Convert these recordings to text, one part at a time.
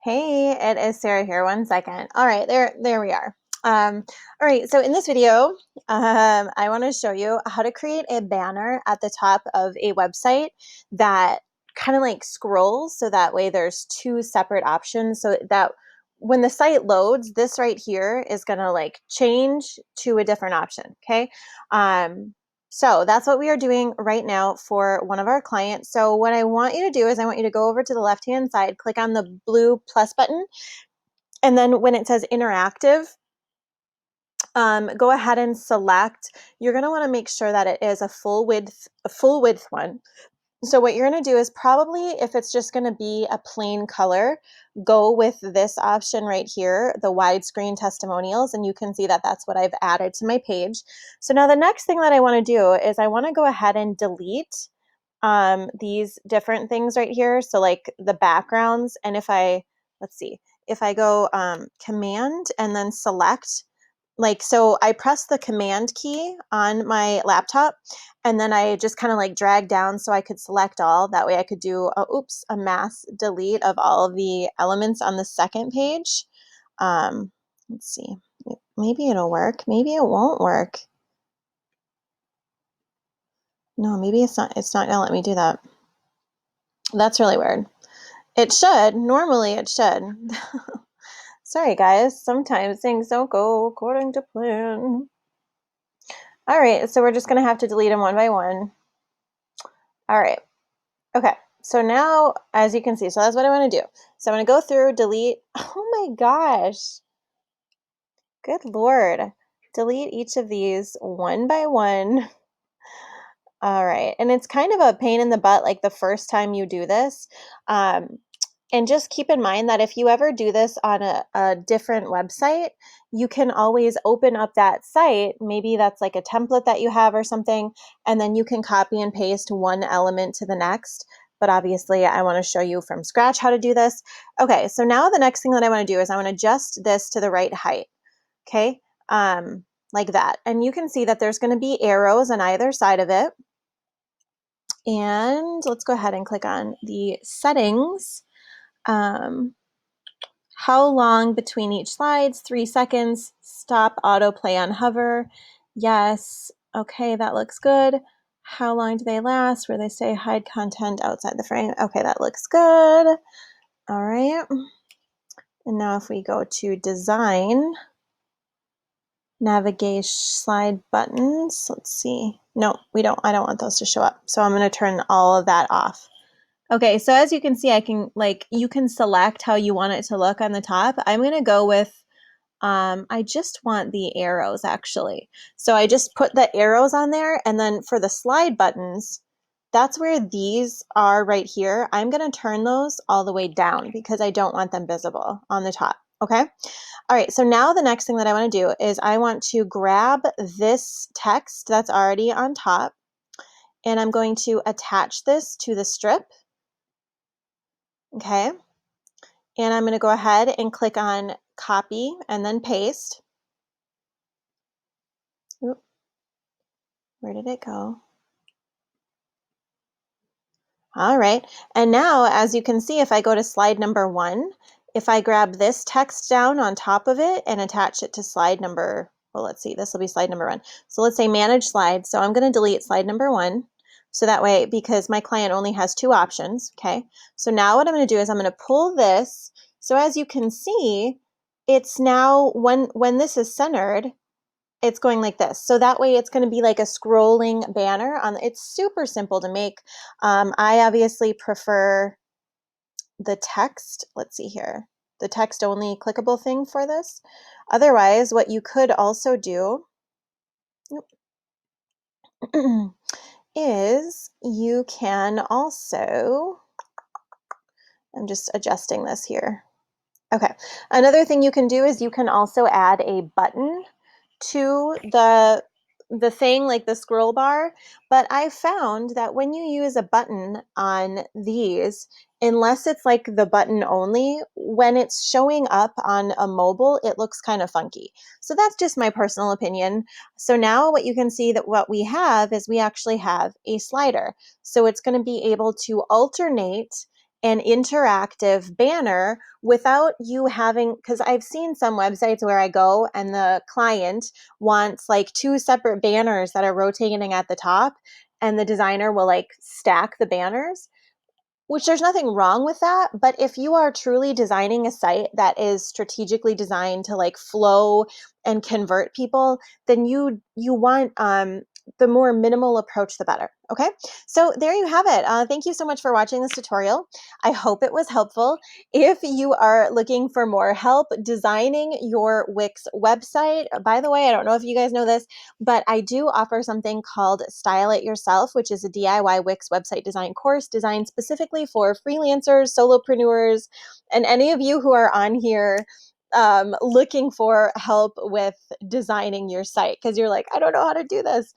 Hey, it is Sarah here. One second. All right, there we are. All right, so in this video, I want to show you how to create a banner at the top of a website that kind of like scrolls, so that way there's two separate options, so that when the site loads, this right here is gonna like change to a different option. Okay. So that's what we are doing right now for one of our clients. So what I want you to do is I want you to go over to the left-hand side, click on the blue plus button, and then when it says interactive, go ahead and select. You're going to want to make sure that it is a full width one. So what you're going to do is probably, if it's just going to be a plain color, go with this option right here, the widescreen testimonials, and you can see that that's what I've added to my page. So now the next thing that I want to do is I want to go ahead and delete these different things right here. So like the backgrounds, and let's see, if I go command and then select, like, so I press the command key on my laptop and then I just kind of like drag down so I could select all. That way I could do a mass delete of all of the elements on the second page. Let's see, maybe it'll work, maybe it won't work. No, maybe it's not gonna let me do that. That's really weird. It should. Normally it should. Sorry, guys. Sometimes things don't go according to plan. All right, so we're just going to have to delete them one by one. All right. Okay, so now, as you can see, so that's what I want to do. So I'm going to go through, delete. Oh my gosh. Good Lord. Delete each of these one by one. All right, and it's kind of a pain in the butt like the first time you do this. And just keep in mind that if you ever do this on a different website, you can always open up that site. Maybe that's like a template that you have or something, and then you can copy and paste one element to the next. But obviously, I want to show you from scratch how to do this. Okay, so now the next thing that I want to do is I want to adjust this to the right height. Okay, like that. And you can see that there's going to be arrows on either side of it. And let's go ahead and click on the settings. How long between each slides? 3 seconds. Stop autoplay on hover. Yes. Okay, that looks good. How long do they last? Where they say hide content outside the frame. Okay, that looks good. All right. And now if we go to design, navigation slide buttons, let's see. No, I don't want those to show up. So I'm going to turn all of that off. Okay, so as you can see, you can select how you want it to look on the top. I'm going to go with, I just want the arrows actually. So I just put the arrows on there, and then for the slide buttons, that's where these are right here. I'm going to turn those all the way down because I don't want them visible on the top. Okay. All right. So now the next thing that I want to do is I want to grab this text that's already on top, and I'm going to attach this to the strip. Okay. And I'm going to go ahead and click on copy and then paste. Oop, where did it go? All right. And now, as you can see, if I go to slide number 1, if I grab this text down on top of it and attach it to slide number, well, let's see, this will be slide number 1. So let's say manage slides. So I'm going to delete slide number 1. So that way, because my client only has 2 options, okay? So now what I'm going to do is I'm going to pull this. So as you can see, it's now, when this is centered, it's going like this. So that way it's going to be like a scrolling banner. It's super simple to make. I obviously prefer the text. Let's see here. The text only clickable thing for this. Otherwise, what you could also do is you can also, I'm just adjusting this here. Okay. Another thing you can do is you can also add a button to the thing, like the scroll bar. But I found that when you use a button on these, unless it's like the button only, when it's showing up on a mobile, it looks kind of funky. So that's just my personal opinion. So now what you can see that what we have is we actually have a slider. So it's going to be able to alternate an interactive banner without you having, because I've seen some websites where I go and the client wants like two separate banners that are rotating at the top, and the designer will like stack the banners, which there's nothing wrong with that. But if you are truly designing a site that is strategically designed to like flow and convert people, then you want the more minimal approach, the better. Okay, so there you have it. Thank you so much for watching this tutorial. I hope it was helpful. If you are looking for more help designing your Wix website, by the way, I don't know if you guys know this, but I do offer something called Style It Yourself, which is a DIY Wix website design course designed specifically for freelancers, solopreneurs, and any of you who are on here looking for help with designing your site because you're like, I don't know how to do this.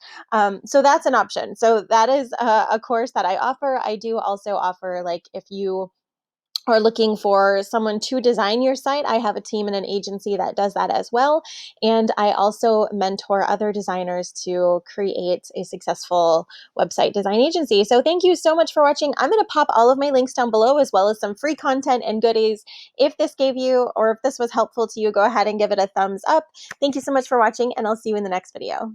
So that's an option. So that is a course that I offer. I do also offer, like, if you are looking for someone to design your site, I have a team and an agency that does that as well. And I also mentor other designers to create a successful website design agency. So thank you so much for watching. I'm going to pop all of my links down below, as well as some free content and goodies. If this gave you, or if this was helpful to you, go ahead and give it a thumbs up. Thank you so much for watching, and I'll see you in the next video.